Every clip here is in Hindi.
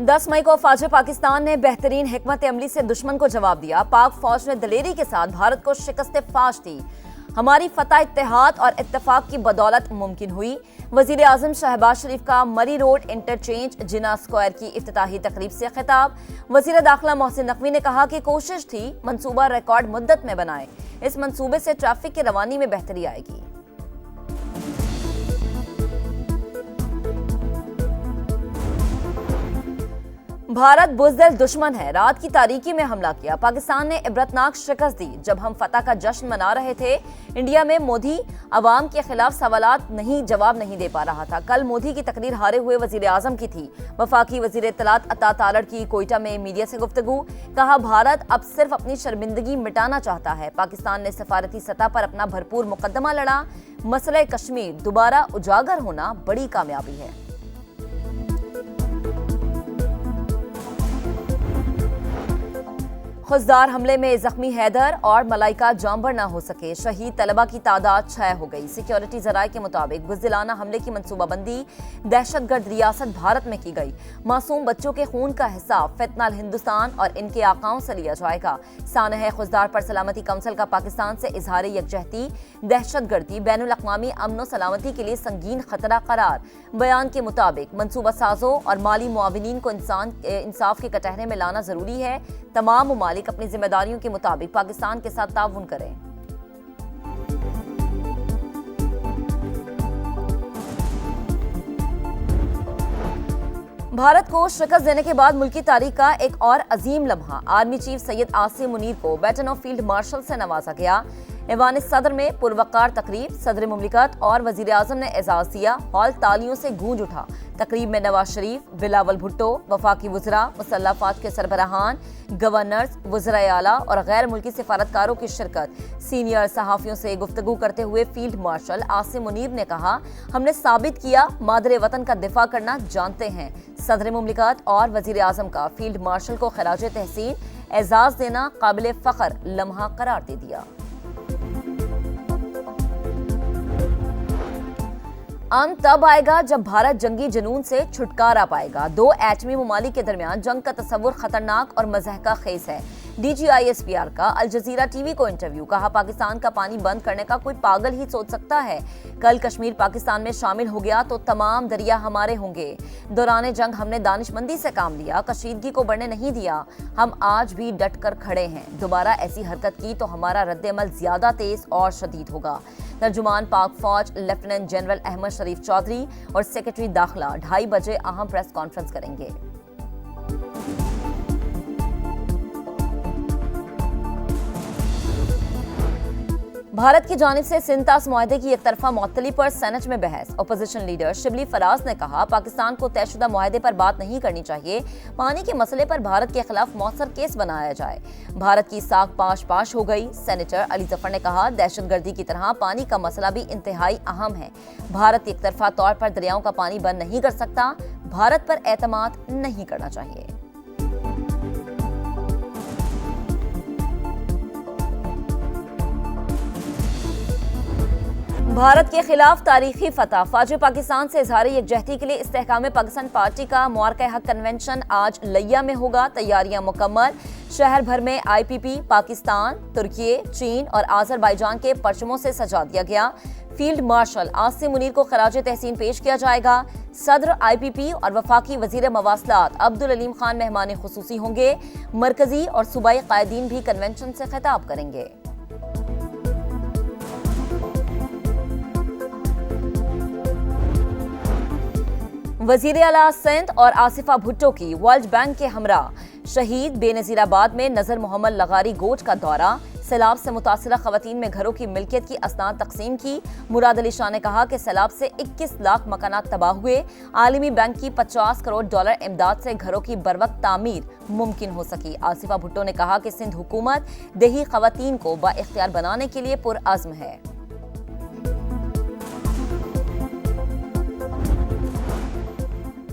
10 मई को फाजिल पाकिस्तान ने बेहतरीन हिकमत अमली से दुश्मन को जवाब दिया। पाक फौज ने दलेरी के साथ भारत को शिकस्त फाश दी। हमारी फतह इत्तेहाद और इत्तेफाक की बदौलत मुमकिन हुई। वजीर आजम शहबाज शरीफ का मरी रोड इंटरचेंज जिना स्क्वायर की इफ्तिताही तकरीब से खिताब। वजीर दाखिला मोहसिन नकवी ने कहा कि कोशिश थी मंसूबा रिकॉर्ड मुद्दत में बनाए। इस मंसूबे से ट्रैफिक की रवानी में बेहतरी आएगी। भारत बुज़दिल दुश्मन है, रात की तारीकी में हमला किया। पाकिस्तान ने इबरतनाक शिकस्त दी। जब हम फतह का जश्न मना रहे थे, इंडिया में मोदी अवाम के खिलाफ सवालात जवाब नहीं दे पा रहा था। कल मोदी की तकरीर हारे हुए वजीर आजम की थी। वफाकी वजीर इत्तलात अता तालड़ की कोयटा में मीडिया से गुफ्तगू। कहा, भारत अब सिर्फ अपनी शर्मिंदगी मिटाना चाहता है। पाकिस्तान ने सफारती सतह पर अपना भरपूर मुकदमा लड़ा। मसला कश्मीर दोबारा उजागर होना बड़ी कामयाबी है। खुजदार हमले में जख्मी हैदर और मलाइका जाम्बर न हो सके। शहीद तलबा की तादाद 6 हो गई। सिक्योरिटी जराये के मुताबिक बुज़दिलाना हमले की मंसूबाबंदी दहशतगर्द रियासत भारत में की गई। मासूम बच्चों के खून का हिसाब फितनाल हिंदुस्तान और इनके आकाओं से लिया जाएगा। सानह खुजदार पर सलामती काउंसिल का पाकिस्तान से इजहार यकजहती दहशतगर्दी बैनुल अक़वामी अमन सलामती के लिए संगीन खतरा करार। बयान के मुताबिक मंसूबा साजों और माली मुआविनीन को इंसाफ के कटहरे में लाना जरूरी है। तमाम ममालिक अपनी जिम्मेदारियों के मुताबिक पाकिस्तान के साथ ताउन करें। भारत को शिकस्त देने के बाद मुल्की तारीख का एक और अजीम लम्हा। आर्मी चीफ सैयद आसिम मुनीर को बैटन ऑफ फील्ड मार्शल से नवाजा गया। ऐवान सदर में पुरवकार तकरीब, सदर मुमलिकत और वजीर आजम ने एजाज दिया। हॉल तालियों से गूंज उठा। तकरीब में नवाज शरीफ, बिलावल भुट्टो, वफाकी वज़रा, मुसल्लह फौज के सरबराहान, गवर्नर्स, वज़रा आला और गैर मुल्की सिफारतकारों की शिरकत। सीनियर सहाफ़ियों से गुफ्तगू करते हुए फील्ड मार्शल आसिम मुनीर ने कहा, हमने साबित किया मादरे वतन का दिफा करना जानते हैं। सदर मुमलिकत और वजीर आजम का फील्ड मार्शल को खराजे तहसीन एजाज देना काबिल फ़ख्र लम्हा करार दे दिया। अंत तब आएगा जब भारत जंगी जुनून से छुटकारा पाएगा। 2 एटमी ममालिक के दरमियान जंग का तस्वुर खतरनाक और मज़हका खेज है। DGISPR का अल जज़ीरा TV को इंटरव्यू। कहा, पाकिस्तान का पानी बंद करने का कोई पागल ही सोच सकता है। कल कश्मीर पाकिस्तान में शामिल हो गया तो तमाम दरिया हमारे होंगे। दौरान जंग हमने दानिशमंदी से काम लिया, कशीदगी को बढ़ने नहीं दिया। हम आज भी डट कर खड़े हैं। दोबारा ऐसी हरकत की तो हमारा रद्द-ए-अमल ज्यादा तेज और शदीद होगा। तर्जुमान पाक फौज लेफ्टिनेंट जनरल अहमद शरीफ चौधरी और सेक्रेटरी दाखिला 2:30 बजे अहम प्रेस कॉन्फ्रेंस करेंगे। भारत की जानिब से सिंतास मुआहदे की एक तरफा मुअत्तली पर सेनेट में बहस। अपोजिशन लीडर शिबली फराज ने कहा, पाकिस्तान को तयशुदा मुआहदे पर बात नहीं करनी चाहिए। पानी के मसले पर भारत के खिलाफ मौसर केस बनाया जाए। भारत की साख पाश हो गई। सेनेटर अली जफर ने कहा, दहशतगर्दी की तरह पानी का मसला भी इंतहाई अहम है। भारत एक तरफा तौर पर दरियाओं का पानी बंद नहीं कर सकता। भारत पर एतमाद नहीं करना चाहिए। भारत के खिलाफ तारीखी फतह। फाजिल पाकिस्तान से इजहार यकजहती के लिए इस्तेहकाम पाकिस्तान पार्टी का मुआरका हक कन्वेंशन आज लिया में होगा। तैयारियां मुकम्मल। शहर भर में IPP, पाकिस्तान, तुर्की, चीन और आजरबाईजान के परचमों से सजा दिया गया। फील्ड मार्शल आसिम मुनीर को खराजे तहसीन पेश किया जाएगा। सदर IPP और वफाकी वजीर मवासलात अब्दुल अलीम खान मेहमान खुसूसी होंगे। मरकजी और सूबाई कायदीन भी कन्वेंशन से खिताब करेंगे। वजीर आला सिंध और आसिफा भुट्टो की वर्ल्ड बैंक के हमरा। शहीद बेनजीराबाद में नजर मोहम्मद लगारी गोट का दौरा। सैलाब से मुतासिरा खवातीन में घरों की मिल्कियत की असनाद तकसीम की। मुराद अली शाह ने कहा कि सैलाब से 21 लाख मकानात तबाह हुए। आलमी बैंक की $50 करोड़ इमदाद से घरों की बरवक्त तामीर मुमकिन हो सकी। आसिफा भुट्टो ने कहा कि सिंध हुकूमत देही खवातीन को बाइख्तियार बनाने के लिए पुरअज़्म है।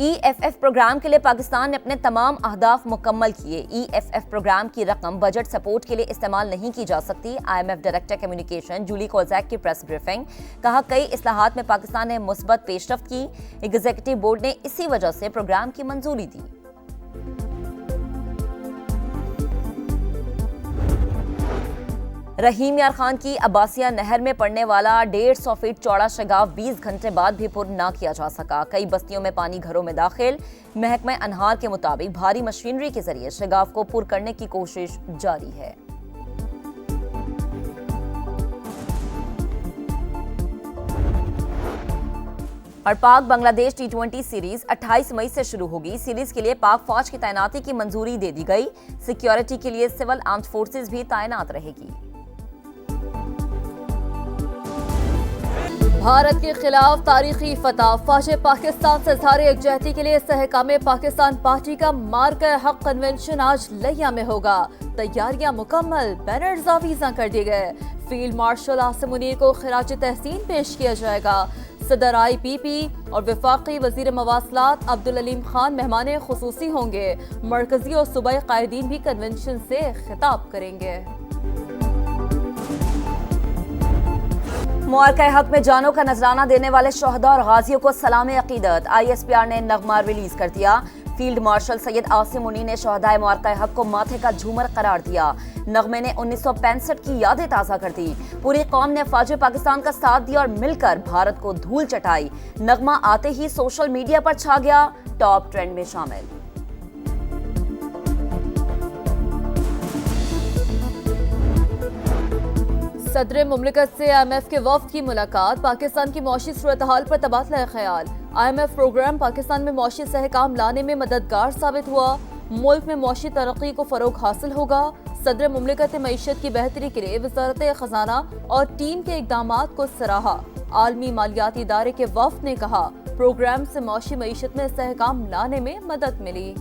EFF प्रोग्राम के लिए पाकिस्तान ने अपने तमाम अहदाफ मुकम्मल किए। EFF प्रोग्राम की रकम बजट सपोर्ट के लिए इस्तेमाल नहीं की जा सकती। IMF डायरेक्टर कम्युनिकेशन जूली कोज़ैक की प्रेस ब्रीफिंग। कहा, कई इस्लाहात में पाकिस्तान ने मुस्बत पेशरफ्त की। एग्जीक्यूटिव बोर्ड ने इसी वजह से प्रोग्राम की मंजूरी दी। रहीम यार खान की अब्बासिया नहर में पड़ने वाला 150 फीट चौड़ा शगाफ 20 घंटे बाद भी पुर ना किया जा सका। कई बस्तियों में पानी घरों में दाखिल। महकमा अनहार के मुताबिक भारी मशीनरी के जरिए शगाफ को पुर करने की कोशिश जारी है। और पाक बांग्लादेश T20 सीरीज 28 मई से शुरू होगी। सीरीज के लिए पाक फौज की तैनाती की मंजूरी दे दी गई। सिक्योरिटी के लिए सिविल आर्म्ड फोर्सेस भी तैनात रहेगी। भारत के खिलाफ तारीखी फतह। फौज पाकिस्तान से इज़हार यकजहती के लिए इस्तेहकाम पाकिस्तान पार्टी का मार्का हक कन्वेंशन आज लिया में होगा। तैयारियां मुकम्मल, बैनर्स आवीज़ा कर दिए गए। फील्ड मार्शल आसिम मुनीर को खिराज तहसीन पेश किया जाएगा। सदर IPP और वफाकी वजीर मवासलात अब्दुल अलीम खान मेहमान खुसूसी होंगे। मरकजी और सूबाई कायदीन भी कन्वेंशन से खिताब करेंगे। मुआरका हक में जानों का नजराना देने वाले शोहदा और गाजियों को सलाम अकीदत। ISPR ने नगमा रिलीज कर दिया। फील्ड मार्शल सैयद आसिम मुनीर ने शोहदाए मुआरका हक को माथे का झूमर करार दिया। नगमे ने 1965 की यादें ताज़ा कर दी। पूरी कौम ने फौज पाकिस्तान का साथ दिया और मिलकर भारत को धूल चटाई। नगमा आते ही सोशल मीडिया पर छा गया, टॉप ट्रेंड में शामिल। सदर मुमलिकत से IMF के वफ्द की मुलाकात। पाकिस्तान की मौशी सूरत हाल पर तबादला ख्याल। IMF प्रोग्राम पाकिस्तान में मौशी सहकाम लाने में मददगार साबित हुआ। मुल्क में मौशी तरक्की को फरोग हासिल होगा। सदर मुमलिकत मईशत की बेहतरी के लिए वजारत खजाना और टीम के इकदामात को सराहा। आलमी मालियाती इदारे के वफ्द ने कहा, प्रोग्राम से मौशी मईशत में सहकाम लाने में मदद मिली।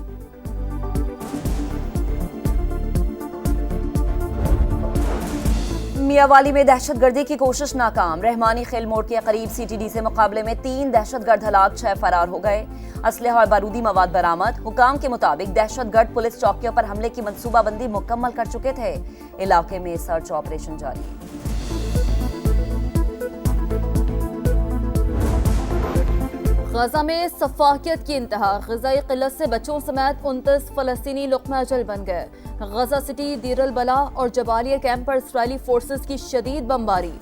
मियावाली में दहशतगर्दी की कोशिश नाकाम। रहमानी खेल मोड़ के करीब CTD से मुकाबले में 3 दहशतगर्द हलाक, 6 फरार हो गए। असलहा और बारूदी मवाद बरामद। हुकाम के मुताबिक दहशतगर्द पुलिस चौकियों पर हमले की मंसूबाबंदी मुकम्मल कर चुके थे। इलाके में सर्च ऑपरेशन जारी। गजा में सफाकियत की इंतहा। ग़िज़ाई क़िल्लत से बच्चों समेत 29 फ़लस्तीनी लुक़मा अजल बन गए। गजा सिटी, दीर अल बला और जबालिया कैंप पर इसराइली फोर्सेस की शदीद बमबारी।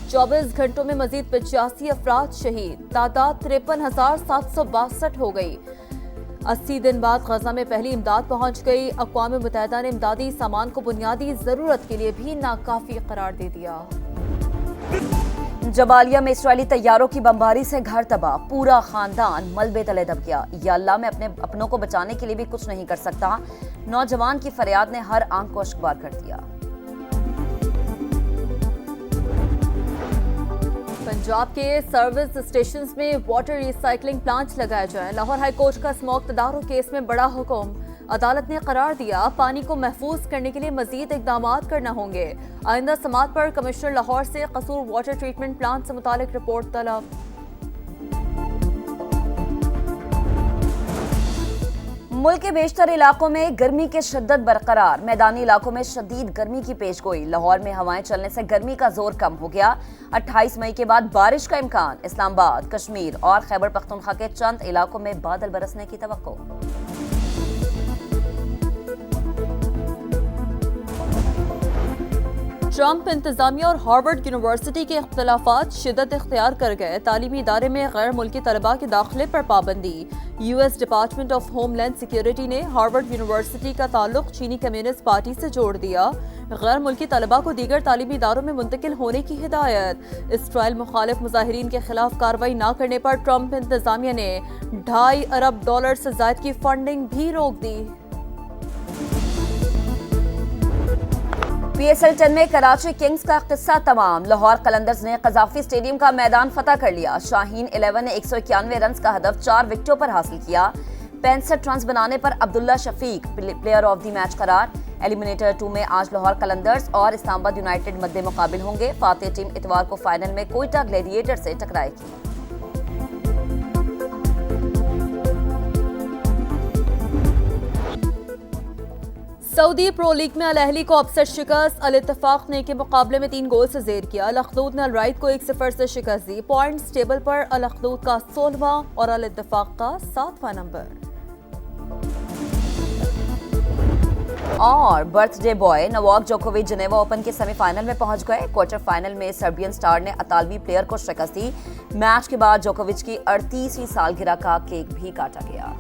24 घंटों में मजीद 85 अफराद शहीद। तादाद 53,762 हो गई। 80 दिन बाद गजा में पहली इमदाद पहुंच गई। अक़वाम मुत्तहिदा ने इमदादी सामान को बुनियादी ज़रूरत के लिए भी नाकाफ़ी करार दे दिया। जबालिया में इसराइली तैयारों की बमबारी से घर तबाह। पूरा खानदान मलबे तले दब गया। या अल्लाह, मैं अपने अपनों को बचाने के लिए भी कुछ नहीं कर सकता। नौजवान की फरियाद ने हर आंख को अश्कबार कर दिया। पंजाब के सर्विस स्टेशंस में वाटर रिसाइकलिंग प्लांट्स लगाए जाएं। लाहौर हाई कोर्ट का स्मोक तदारुक केस में बड़ा हुक्म। अदालत ने करार दिया, पानी को महफूज करने के लिए मजीद इकदामात करना होंगे। आइंदा समात पर कमिश्नर लाहौर से कसूर वाटर ट्रीटमेंट प्लांट से मुतालिक रिपोर्ट तलब। मुल्क के बेशतर इलाकों में गर्मी की शिद्दत बरकरार। मैदानी इलाकों में शदीद गर्मी की पेशगोई। लाहौर में हवाएं चलने से गर्मी का जोर कम हो गया। 28 मई के बाद बारिश का इम्कान। इस्लामाबाद, कश्मीर और खैबर पख्तूनख्वा के चंद इलाकों में बादल बरसने की तवक्को। ट्रंप इंतजामिया और हार्वर्ड यूनिवर्सिटी के इख्तलाफात शिद्दत इख्तियार कर गए। तालीमी इदारे में गैर मुल्की तलबा के दाखिले पर पाबंदी। US department of homeland security ने हार्वर्ड यूनिवर्सिटी का ताल्लुक चीनी कम्युनिस्ट पार्टी से जोड़ दिया। गैर मुल्की तलबा को दीगर तालीमी इदारों में मुंतकिल होने की हिदायत। इसराइल मुखालिफ मुजाहिरीन के खिलाफ कार्रवाई न करने पर ट्रंप इंतजामिया ने $2.5 अरब से ज्यादा की फंडिंग भी रोक दी। PSL 10 में कराची किंग्स का किस्सा तमाम। लाहौर कलंदर्स ने कजाफी स्टेडियम का मैदान फतह कर लिया। शाहीन 11 ने 191 रन का हदफ 4 विकेटों पर हासिल किया। 65 रन बनाने पर Abdullah Shafique player of the match करार। एलिमिनेटर 2 में आज लाहौर कलंदर्स और इस्लामाबाद यूनाइटेड मद्दे मुकाबिल होंगे। फातेह टीम इतवार को फाइनल में कोयटा ग्लेडिएटर से टकराएगी। सऊदी प्रो लीग में अल अहली को अपसेट शिकस्त। अल इत्तेफाक ने के मुकाबले में 3 गोल से जेर किया। अल अखदूद ने अल राइद को 1-0 से शिकस्त दी। पॉइंट्स टेबल पर अल अखदूद का 16वां और अल इत्तेफाक का 7वां नंबर। और बर्थडे बॉय नोवाक जोकोविच जिनेवा ओपन के सेमीफाइनल में पहुंच गए। क्वार्टर फाइनल में सर्बियन स्टार ने अतालवी प्लेयर को शिकस्त दी। मैच के बाद जोकोविच की 38वीं सालगिरह का केक भी काटा गया।